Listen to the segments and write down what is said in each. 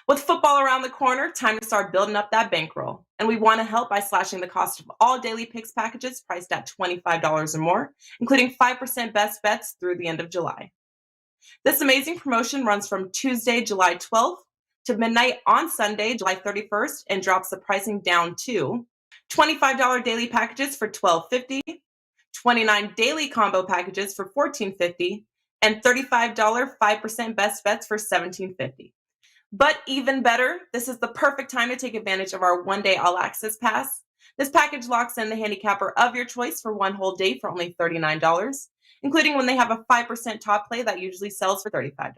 With football around the corner, time to start building up that bankroll. And we want to help by slashing the cost of all daily picks packages priced at $25 or more, including 5% best bets through the end of July. This amazing promotion runs from Tuesday, July 12th to midnight on Sunday, July 31st, and drops the pricing down to $25 daily packages for $12.50, 29 daily combo packages for $14.50, and $35 5% best bets for $17.50. But even better, this is the perfect time to take advantage of our one-day all-access pass. This package locks in the handicapper of your choice for one whole day for only $39, including when they have a 5% top play that usually sells for $35.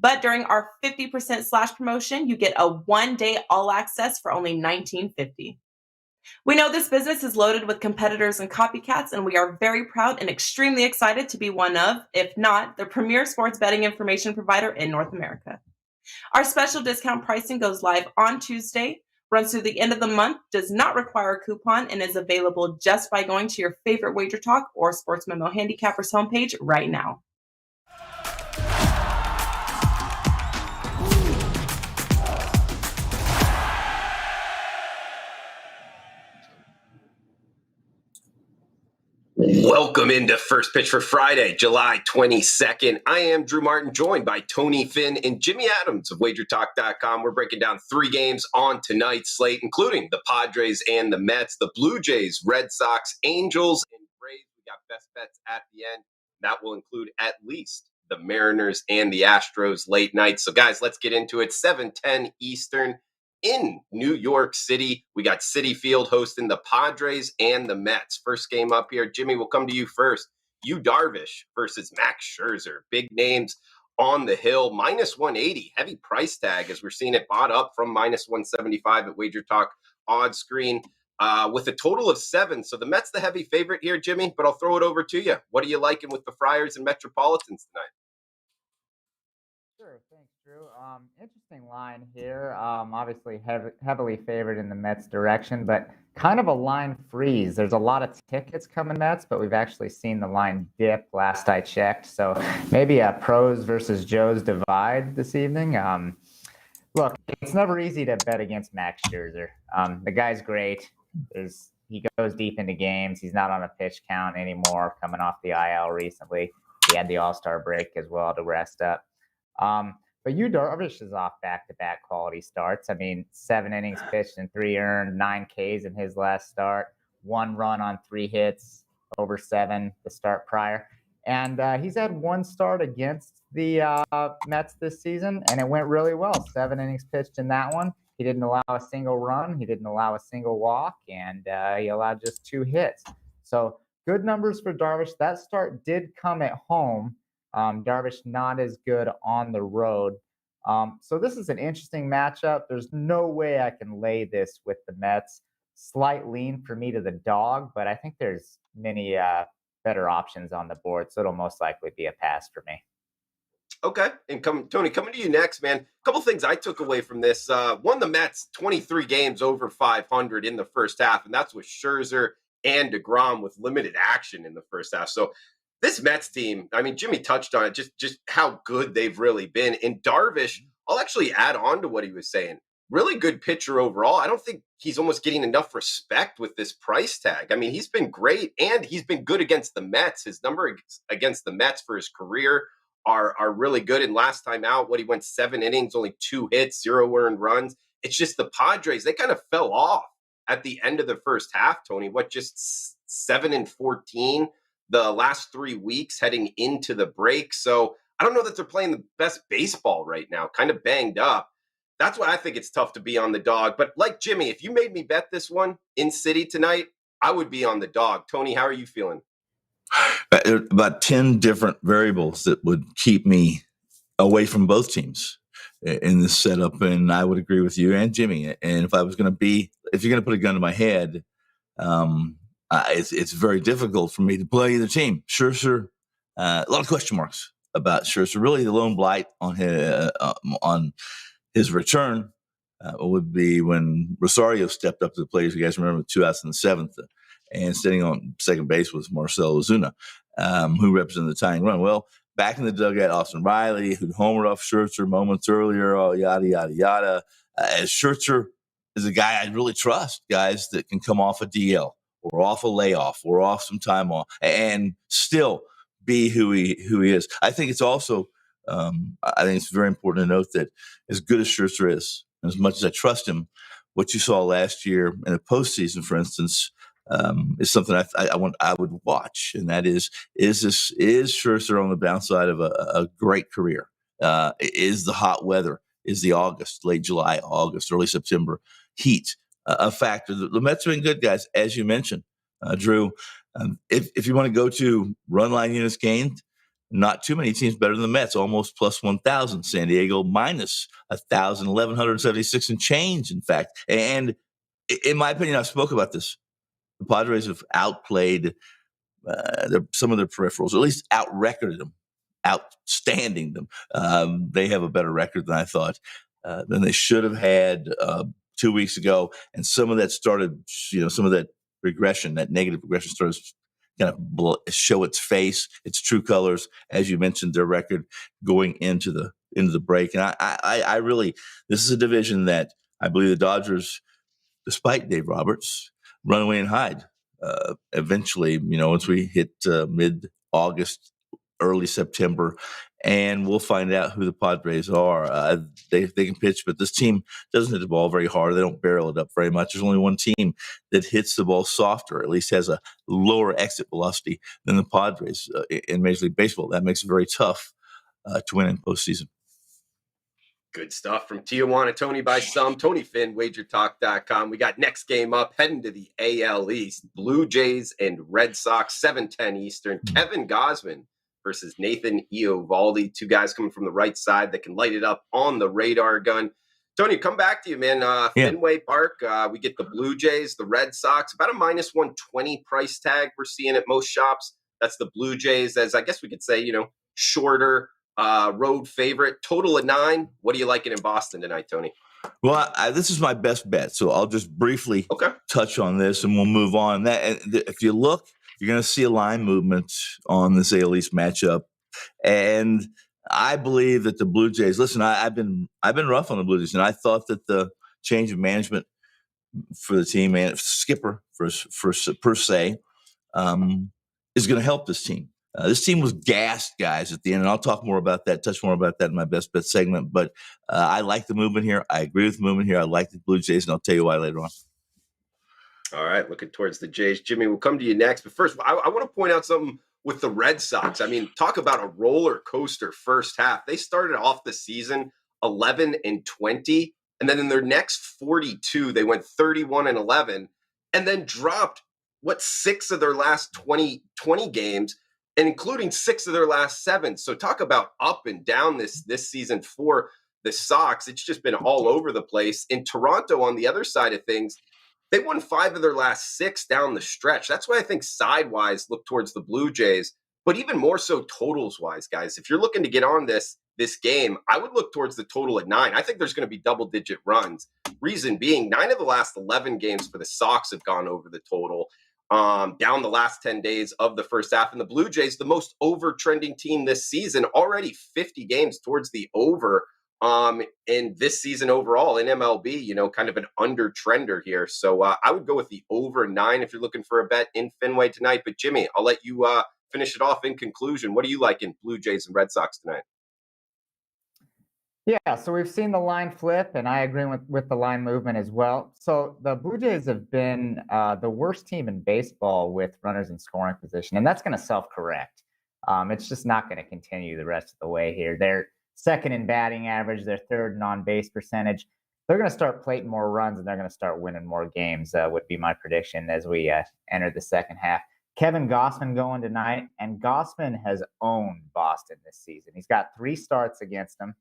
But during our 50% slash promotion, you get a one-day all-access for only $19.50. We know this business is loaded with competitors and copycats, and we are very proud and extremely excited to be one of, if not, the premier sports betting information provider in North America. Our special discount pricing goes live on Tuesday, runs through the end of the month, does not require a coupon, and is available just by going to your favorite WagerTalk or Sports Memo Handicappers homepage right now. Welcome into First Pitch for Friday, July 22nd. I am Drew Martin, joined by Tony Finn and Jimmy Adams of WagerTalk.com. We're breaking down 3 games on tonight's slate, including the Padres and the Mets, the Blue Jays, Red Sox, Angels, and Braves. We got best bets at the end. That will include at least the Mariners and the Astros late night. So, guys, let's get into it. 7:10 Eastern. In New York City, we got Citi Field hosting the Padres and the Mets. First game up here. Jimmy, we'll come to you first. Yu Darvish versus Max Scherzer. Big names on the hill. Minus 180. Heavy price tag as we're seeing it bought up from minus 175 at WagerTalk odd screen with a total of 7. So the Mets the heavy favorite here, Jimmy, but I'll throw it over to you. What are you liking with the Friars and Metropolitans tonight? Sure. Thanks, Drew. Interesting line here. Obviously heavily favored in the Mets direction, but kind of a line freeze. There's a lot of tickets coming Mets, but we've actually seen the line dip last I checked. So maybe a pros versus Joes divide this evening. Look, it's never easy to bet against Max Scherzer. The guy's great. He goes deep into games. He's not on a pitch count anymore, coming off the IL recently. He had the All-Star break as well to rest up. But Yu Darvish is off back-to-back quality starts. I mean, 7 innings pitched and 3 earned, 9 Ks in his last start, 1 run on 3 hits, over 7 the start prior. And he's had 1 start against the Mets this season, and it went really well. 7 innings pitched in that one. He didn't allow a single run. He didn't allow a single walk, and he allowed just 2 hits. So good numbers for Darvish. That start did come at home. Darvish not as good on the road. So this is an interesting matchup. There's no way I can lay this with the Mets. Slight lean for me to the dog, but I think there's many better options on the board, so it'll most likely be a pass for me. Okay. And Tony, coming to you next, man. A couple things I took away from this. One, the Mets, 23 games over 500 in the first half, and that's with Scherzer and DeGrom with limited action in the first half. So this Mets team, I mean, Jimmy touched on it, just how good they've really been. And Darvish, I'll actually add on to what he was saying. Really good pitcher overall. I don't think he's almost getting enough respect with this price tag. I mean, he's been great, and he's been good against the Mets. His number against the Mets for his career are really good. And last time out, he went 7 innings, only 2 hits, 0 earned runs. It's just the Padres, they kind of fell off at the end of the first half, Tony. Just 7-14? The last 3 weeks heading into the break. So I don't know that they're playing the best baseball right now, kind of banged up. That's why I think it's tough to be on the dog. But like Jimmy, if you made me bet this one in City tonight, I would be on the dog. Tony, how are you feeling? About 10 different variables that would keep me away from both teams in this setup. And I would agree with you and Jimmy. And if you're going to put a gun to my head, it's very difficult for me to play either team. Scherzer, a lot of question marks about Scherzer. Really, the lone blight on his return would be when Rosario stepped up to the plate. You guys remember 2 outs in the 7th, and sitting on second base was Marcell Ozuna, who represented the tying run. Well, back in the dugout, Austin Riley, who homered off Scherzer moments earlier, yada, yada, yada. As Scherzer is a guy I really trust, guys that can come off a DL or off a layoff or off some time off and still be who he is. I think it's also, I think it's very important to note that as good as Scherzer is, as much as I trust him, what you saw last year in the postseason, for instance, is something I would watch, and that is Scherzer on the downside of a great career? Is the hot weather, is the late July, August, early September heat a factor? The Mets have been good, guys, as you mentioned, Drew. If you want to go to run line units gained, not too many teams better than the Mets, almost plus 1,000. San Diego minus 1,000, 1,176 and change, in fact. And in my opinion, I've spoke about this. The Padres have outplayed some of their peripherals, or at least out-recorded them, outstanding them. They have a better record than I thought, than they should have had 2 weeks ago. And some of that started, some of that regression, that negative regression started kind of show its face, its true colors, as you mentioned, their record going into the break. And I really, this is a division that I believe the Dodgers, despite Dave Roberts, run away and hide. Eventually, once we hit mid-August, early September, and we'll find out who the Padres are. They can pitch, but this team doesn't hit the ball very hard. They don't barrel it up very much. There's only one team that hits the ball softer, at least has a lower exit velocity than the Padres in Major League Baseball. That makes it very tough to win in postseason. Good stuff from Tijuana, Tony by some. Tony Finn, WagerTalk.com. We got next game up, heading to the AL East. Blue Jays and Red Sox, 7:10 Eastern. Kevin Gausman versus Nathan Eovaldi. Two guys coming from the right side that can light it up on the radar gun. Tony, come back to you, man. Fenway Park, we get the Blue Jays, the Red Sox, about a minus 120 price tag we're seeing at most shops. That's the Blue Jays, as I guess we could say, shorter road favorite. Total of 9. What are you liking in Boston tonight, Tony? Well, this is my best bet, so I'll just briefly touch on this, and we'll move on. If you look, you're going to see a line movement on this AL East matchup, and I believe that the Blue Jays. Listen, I've been rough on the Blue Jays, and I thought that the change of management for the team and skipper per se is going to help this team. This team was gassed, guys, at the end, and I'll talk more about that, touch more about that in my best bet segment. But I like the movement here. I agree with the movement here. I like the Blue Jays, and I'll tell you why later on. All right, looking towards the Jays. Jimmy, we'll come to you next. But first, I want to point out something with the Red Sox. I mean, talk about a roller coaster first half. They started off the season 11-20, and then in their next 42, they went 31-11, and then dropped, 6 of their last 20 games, and including 6 of their last 7. So talk about up and down this season for the Sox. It's just been all over the place. In Toronto, on the other side of things, they won 5 of their last 6 down the stretch. That's why I think side-wise look towards the Blue Jays, but even more so totals-wise, guys. If you're looking to get on this game, I would look towards the total at 9. I think there's going to be double-digit runs. Reason being, 9 of the last 11 games for the Sox have gone over the total. Down the last 10 days of the first half. And the Blue Jays, the most over-trending team this season, already 50 games towards the over in this season overall in MLB, kind of an under-trender here. So I would go with the over 9 if you're looking for a bet in Fenway tonight. But Jimmy, I'll let you finish it off in conclusion. What do you like in Blue Jays and Red Sox tonight? Yeah, so we've seen the line flip, and I agree with the line movement as well. So the Blue Jays have been the worst team in baseball with runners in scoring position, and that's going to self-correct. It's just not going to continue the rest of the way here. They're second in batting average. They're third in on-base percentage. They're going to start plating more runs, and they're going to start winning more games, would be my prediction as we enter the second half. Kevin Gausman going tonight, and Gausman has owned Boston this season. He's got 3 starts against them.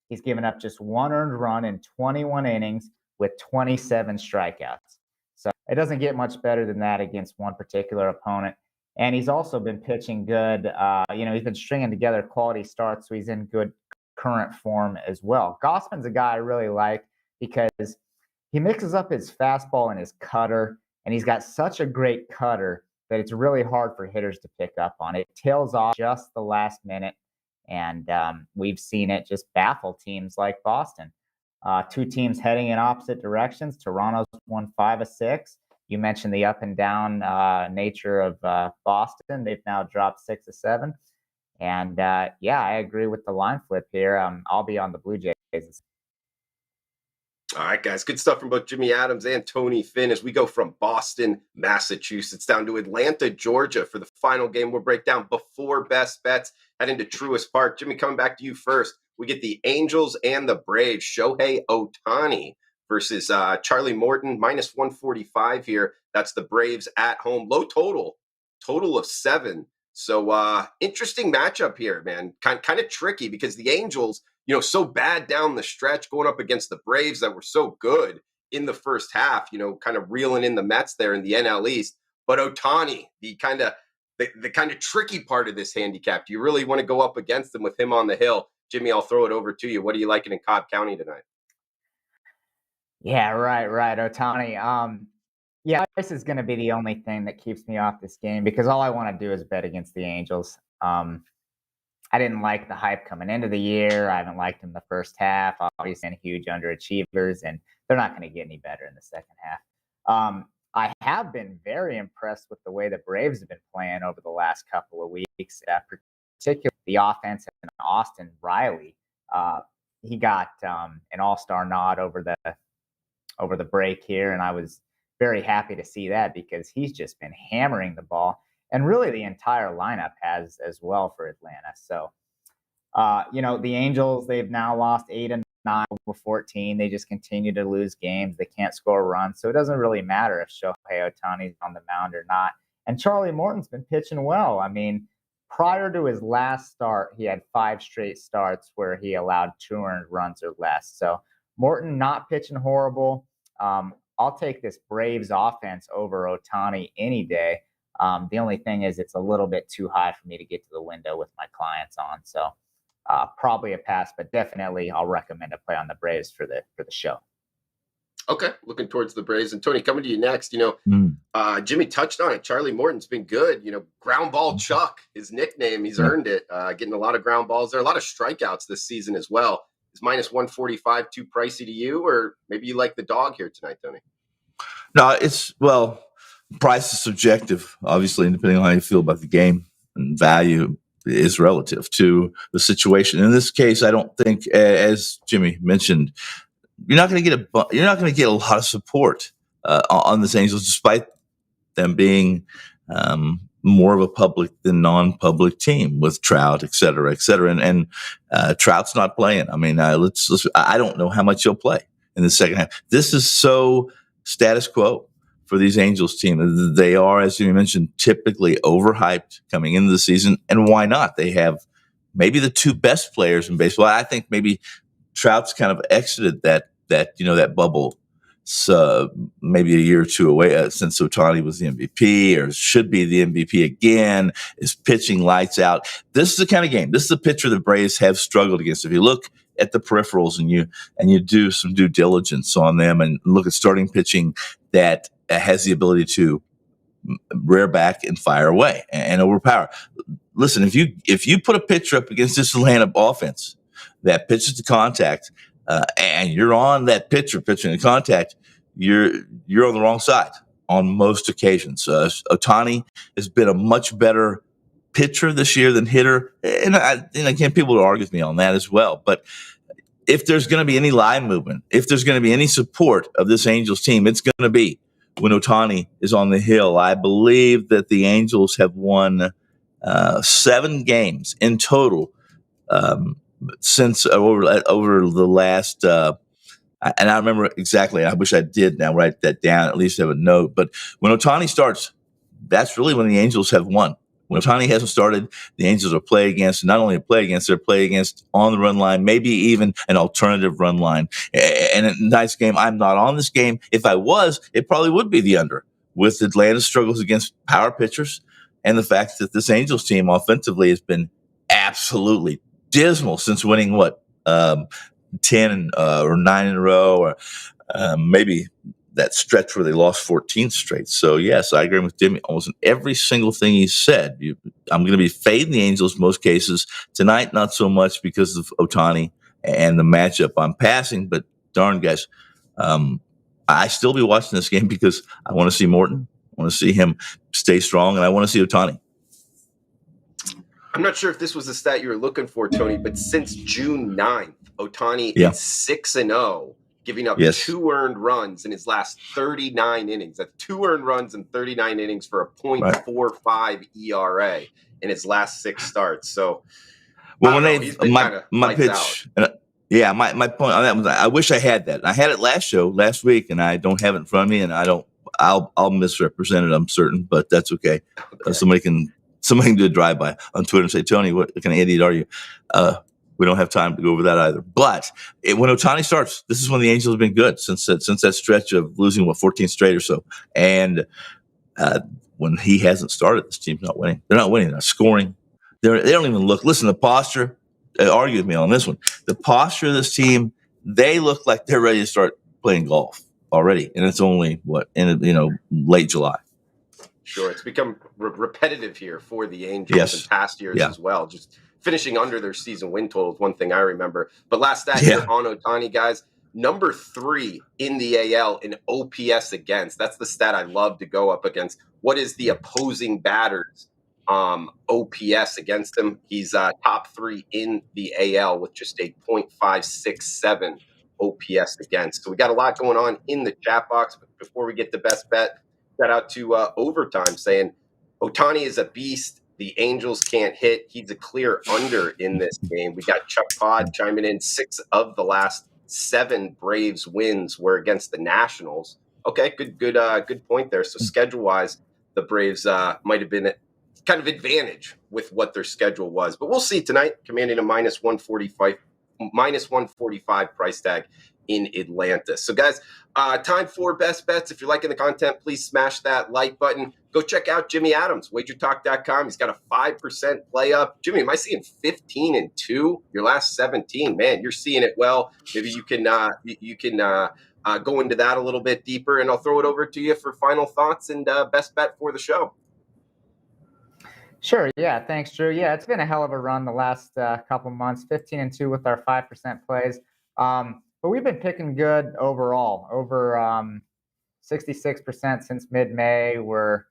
He's given up just 1 earned run in 21 innings with 27 strikeouts. So it doesn't get much better than that against one particular opponent. And he's also been pitching good. He's been stringing together quality starts, so he's in good current form as well. Gausman's a guy I really like because he mixes up his fastball and his cutter, and he's got such a great cutter that it's really hard for hitters to pick up on. It tails off just the last minute. And we've seen it just baffle teams like Boston. Two teams heading in opposite directions. Toronto's won 5 of 6. You mentioned the up and down nature of Boston. They've now dropped 6 of 7. And yeah, I agree with the line flip here. I'll be on the Blue Jays. All right, guys. Good stuff from both Jimmy Adams and Tony Finn as we go from Boston, Massachusetts, down to Atlanta, Georgia for the final game. We'll break down before best bets, head into Truist Park. Jimmy, coming back to you first. We get the Angels and the Braves. Shohei Ohtani versus Charlie Morton, minus 145 here. That's the Braves at home. Low total of 7. So interesting matchup here, man. Kind of tricky because the Angels, so bad down the stretch going up against the Braves that were so good in the first half, kind of reeling in the Mets there in the NL East. But Ohtani, the kind of tricky part of this handicap. Do you really want to go up against them with him on the hill? Jimmy, I'll throw it over to you. What are you liking in Cobb County tonight? Yeah, right. Ohtani. Yeah, this is going to be the only thing that keeps me off this game because all I want to do is bet against the Angels. I didn't like the hype coming into the year. I haven't liked them the first half. Obviously, and huge underachievers, and they're not going to get any better in the second half. I have been very impressed with the way the Braves have been playing over the last couple of weeks, particularly the offense and Austin Riley. He got an all-star nod over the break here, and I was very happy to see that because he's just been hammering the ball. And really the entire lineup has as well for Atlanta. So, the Angels, they've now lost 8 and 9 over 14. They just continue to lose games. They can't score runs. So it doesn't really matter if Shohei Ohtani's on the mound or not. And Charlie Morton's been pitching well. I mean, prior to his last start, he had 5 straight starts where he allowed 2 earned runs or less. So Morton not pitching horrible. I'll take this Braves offense over Ohtani any day. The only thing is it's a little bit too high for me to get to the window with my clients on. So probably a pass, but definitely I'll recommend a play on the Braves for the show. Okay, looking towards the Braves. And Tony, coming to you next, Jimmy touched on it. Charlie Morton's been good. Ground ball Chuck, his nickname, he's earned it. Getting a lot of ground balls. There are a lot of strikeouts this season as well. Is minus 145 too pricey to you, or maybe you like the dog here tonight, Tony? No, price is subjective, obviously, and depending on how you feel about the game, and value is relative to the situation. In this case, I don't think, as Jimmy mentioned, you're not going to get a lot of support on this Angels, despite them being more of a public than non-public team with Trout, et cetera, and Trout's not playing. I mean, I don't know how much he'll play in the second half. This is so status quo for these Angels team. They are, as you mentioned, typically overhyped coming into the season. And why not? They have maybe the 2 best players in baseball. I think maybe Trout's kind of exited that bubble. So maybe a year or 2 away since Ohtani was the MVP or should be the MVP again, is pitching lights out. This is the kind of game. This is the pitcher the Braves have struggled against. If you look at the peripherals and you do some due diligence on them and look at starting pitching that has the ability to rear back and fire away and overpower. Listen, if you put a pitcher up against this Atlanta offense that pitches to contact, and you're on that pitcher pitching to contact, you're on the wrong side on most occasions. Ohtani has been a much better pitcher this year than hitter, and again, people will argue with me on that as well. But if there's going to be any line movement, if there's going to be any support of this Angels team, it's going to be when Ohtani is on the hill. I believe that the Angels have won 7 games in total since over the last. And I remember exactly. I wish I did now write that down, at least have a note. But when Ohtani starts, that's really when the Angels have won. When Ohtani hasn't started, the Angels are play against, not only play against, they're play against on the run line, maybe even an alternative run line. And a nice game. I'm not on this game. If I was, it probably would be the under with Atlanta's struggles against power pitchers and the fact that this Angels team offensively has been absolutely dismal since winning 10 or 9 in a row, or maybe that stretch where they lost 14 straight. So yes, I agree with Jimmy almost in every single thing he said. I'm going to be fading the Angels most cases tonight, not so much because of Ohtani and the matchup I'm passing, but darn guys, I still be watching this game because I want to see Morton, I want to see him stay strong, and I want to see Ohtani. I'm not sure if this was the stat you were looking for, Tony, but since June 9th, Ohtani is 6-0, giving up 2 earned runs in his last 39 innings. That's 2 earned runs in 39 innings for a .45 ERA in his last 6 starts. So, well, when my pitch, my point on that was I wish I had that. I had it last week, and I don't have it in front of me, and I'll misrepresent it, I'm certain, but that's okay. Somebody can do a drive-by on Twitter and say, Tony, what kind of idiot are you? We don't have time to go over that either. But when Ohtani starts, this is when the Angels have been good since that stretch of losing 14 straight or so. And when he hasn't started, this team's not winning. They're not winning. They're not scoring. They don't even look. Listen, the posture. Argue with me on this one. The posture of this team, they look like they're ready to start playing golf already, and it's only late July. Sure, it's become repetitive here for the Angels in past years as well. Just finishing under their season win total is one thing I remember. But last stat here on Ohtani, guys, number 3 in the AL in OPS against. That's the stat I love to go up against. What is the opposing batters' OPS against him? He's top 3 in the AL with just a .567 OPS against. So we got a lot going on in the chat box. But before we get to best bet, shout out to Overtime saying Ohtani is a beast. The Angels can't hit. He's a clear under in this game. We got Chuck Pod chiming in. 6 of the last 7 Braves wins were against the Nationals. Okay, good point there. So schedule-wise, the Braves might have been kind of advantage with what their schedule was. But we'll see tonight, commanding a -145 price tag in Atlanta. So guys, time for best bets. If you're liking the content, please smash that like button. Go check out Jimmy Adams, WagerTalk.com. He's got a 5% play up. Jimmy, am I seeing 15-2? Your last 17, man, you're seeing it well. Maybe you can go into that a little bit deeper, and I'll throw it over to you for final thoughts and best bet for the show. Sure. Yeah. Thanks, Drew. Yeah, it's been a hell of a run the last couple months. 15-2 with our 5% plays. But we've been picking good overall. Over 66% since mid-May. We're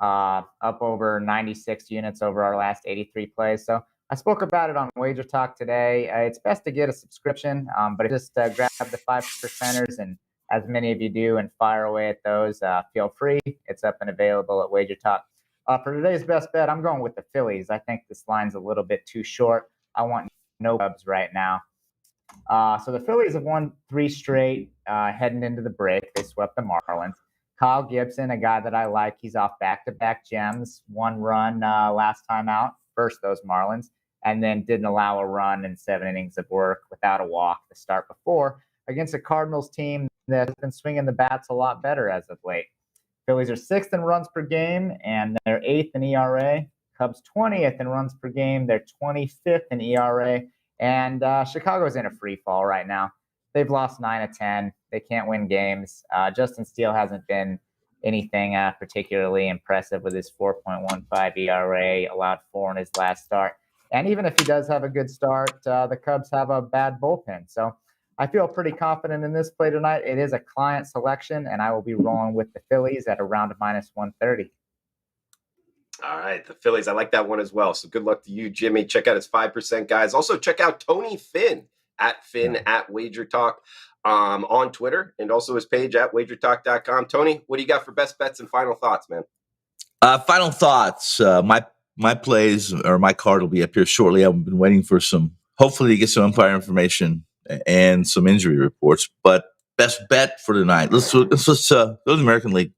up over 96 units over our last 83 plays. So I spoke about it on Wager Talk today. It's best to get a subscription, but just grab the 5%ers, and as many of you do, and fire away at those. Feel free. It's up and available at Wager Talk. For today's best bet, I'm going with the Phillies. I think this line's a little bit too short. I want no Cubs right now. So the Phillies have won 3 straight heading into the break. They swept the Marlins. Kyle Gibson, a guy that I like, he's off back-to-back gems. 1 run last time out, first those Marlins, and then didn't allow a run in 7 innings of work without a walk the start before against a Cardinals team that's been swinging the bats a lot better as of late. Phillies are 6th in runs per game, and they're 8th in ERA. Cubs 20th in runs per game. They're 25th in ERA. And Chicago's in a free fall right now. They've lost 9 of 10. They can't win games. Justin Steele hasn't been anything particularly impressive with his 4.15 ERA, allowed 4 in his last start. And even if he does have a good start, the Cubs have a bad bullpen. So I feel pretty confident in this play tonight. It is a client selection, and I will be rolling with the Phillies at around -130. All right, the Phillies. I like that one as well. So good luck to you, Jimmy. Check out his 5%, guys. Also, check out Tony Finn at WagerTalk on Twitter, and also his page at WagerTalk.com. Tony, what do you got for best bets and final thoughts, man? Final thoughts. My plays or my card will be up here shortly. I've been waiting for hopefully to get some umpire information and some injury reports. But best bet for tonight. Let's go to the American League.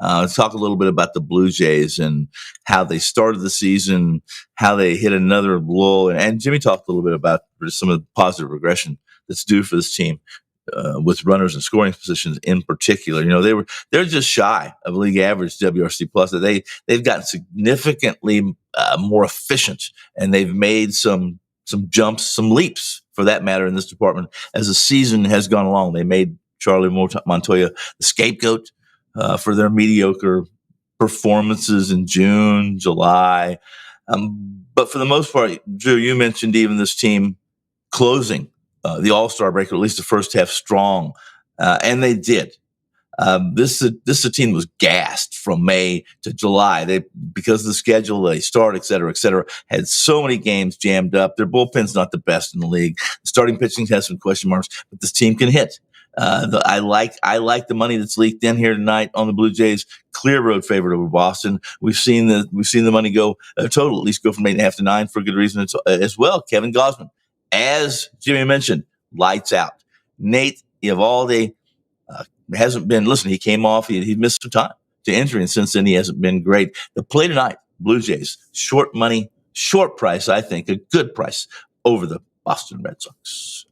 Let's talk a little bit about the Blue Jays and how they started the season, how they hit another lull. And Jimmy talked a little bit about some of the positive regression that's due for this team with runners in scoring positions in particular. You know, they're just shy of league average WRC plus. They've gotten significantly more efficient, and they've made some jumps, some leaps for that matter in this department as the season has gone along. They made Charlie Montoya the scapegoat for their mediocre performances in June, July. But for the most part, Drew, you mentioned even this team closing the All-Star break, or at least the first half, strong, and they did. This team was gassed from May to July. Because of the schedule, they start, et cetera, had so many games jammed up. Their bullpen's not the best in the league. The starting pitching has some question marks, but this team can hit. I like the money that's leaked in here tonight on the Blue Jays. Clear road favorite over Boston. We've seen the money go total, at least go from 8.5 to 9 for a good reason as well. Kevin Gausman, as Jimmy mentioned, lights out. Nate Eovaldi hasn't been. Listen, he came off. He missed some time to injury, and since then he hasn't been great. The play tonight, Blue Jays, short money, short price. I think a good price over the Boston Red Sox.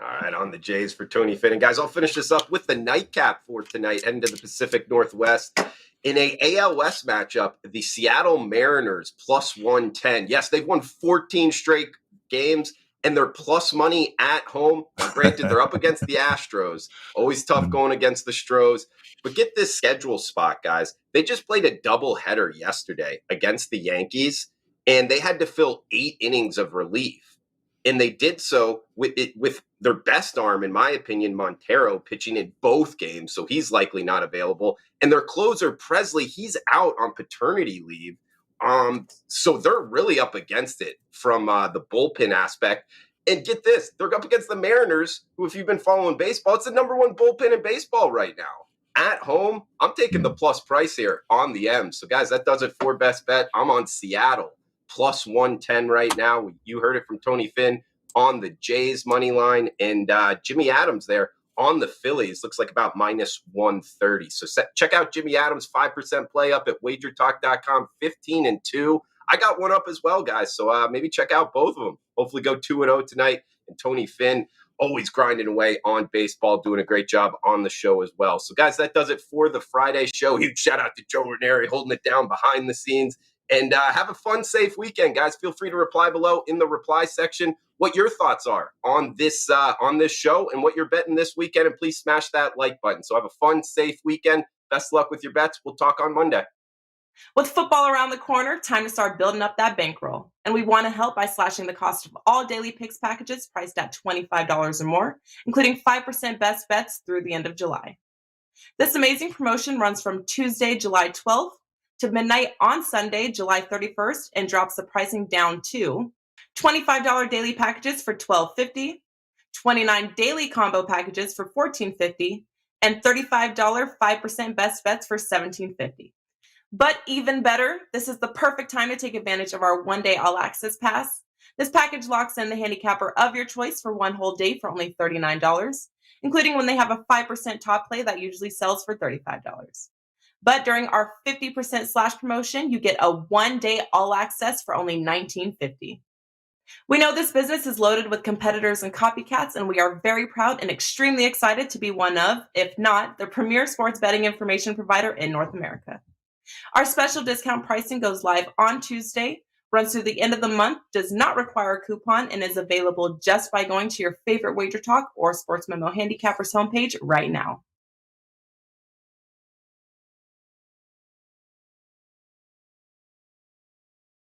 All right, on the Jays for Tony Finn. And guys, I'll finish this up with the nightcap for tonight, heading to the Pacific Northwest. In a AL West matchup, the Seattle Mariners plus 110. Yes, they've won 14 straight games, and they're plus money at home. Now, granted, they're up against the Astros. Always tough going against the Stros. But get this schedule spot, guys. They just played a doubleheader yesterday against the Yankees, and they had to fill 8 innings of relief. And they did so with their best arm, in my opinion, Montero, pitching in both games. So he's likely not available. And their closer, Presley, he's out on paternity leave. So they're really up against it from the bullpen aspect. And get this, they're up against the Mariners, who, if you've been following baseball, it's the number 1 bullpen in baseball right now. At home, I'm taking the plus price here on the M. So, guys, that does it for Best Bet. I'm on Seattle. Plus 110 right now. You heard it from Tony Finn on the Jays money line, and Jimmy Adams there on the Phillies looks like about minus 130. So check out Jimmy Adams 5% play up at WagerTalk.com, 15-2. I got one up as well, guys. So maybe check out both of them. Hopefully go 2-0 tonight. And Tony Finn always grinding away on baseball, doing a great job on the show as well. So guys, that does it for the Friday show. Huge shout out to Joe Ranieri holding it down behind the scenes. And have a fun, safe weekend, guys. Feel free to reply below in the reply section what your thoughts are on this show and what you're betting this weekend. And please smash that like button. So have a fun, safe weekend. Best luck with your bets. We'll talk on Monday. With football around the corner, time to start building up that bankroll. And we want to help by slashing the cost of all daily picks packages priced at $25 or more, including 5% best bets through the end of July. This amazing promotion runs from Tuesday, July 12th, to midnight on Sunday, July 31st, and drops the pricing down to $25 daily packages for $12.50, $29 daily combo packages for $14.50, and $35 5% best bets for $17.50. But even better, this is the perfect time to take advantage of our one-day all-access pass. This package locks in the handicapper of your choice for one whole day for only $39, including when they have a 5% top play that usually sells for $35. But during our 50% slash promotion, you get a one-day all-access for only $19.50. We know this business is loaded with competitors and copycats, and we are very proud and extremely excited to be one of, if not, the premier sports betting information provider in North America. Our special discount pricing goes live on Tuesday, runs through the end of the month, does not require a coupon, and is available just by going to your favorite WagerTalk or Sports Memo Handicappers homepage right now.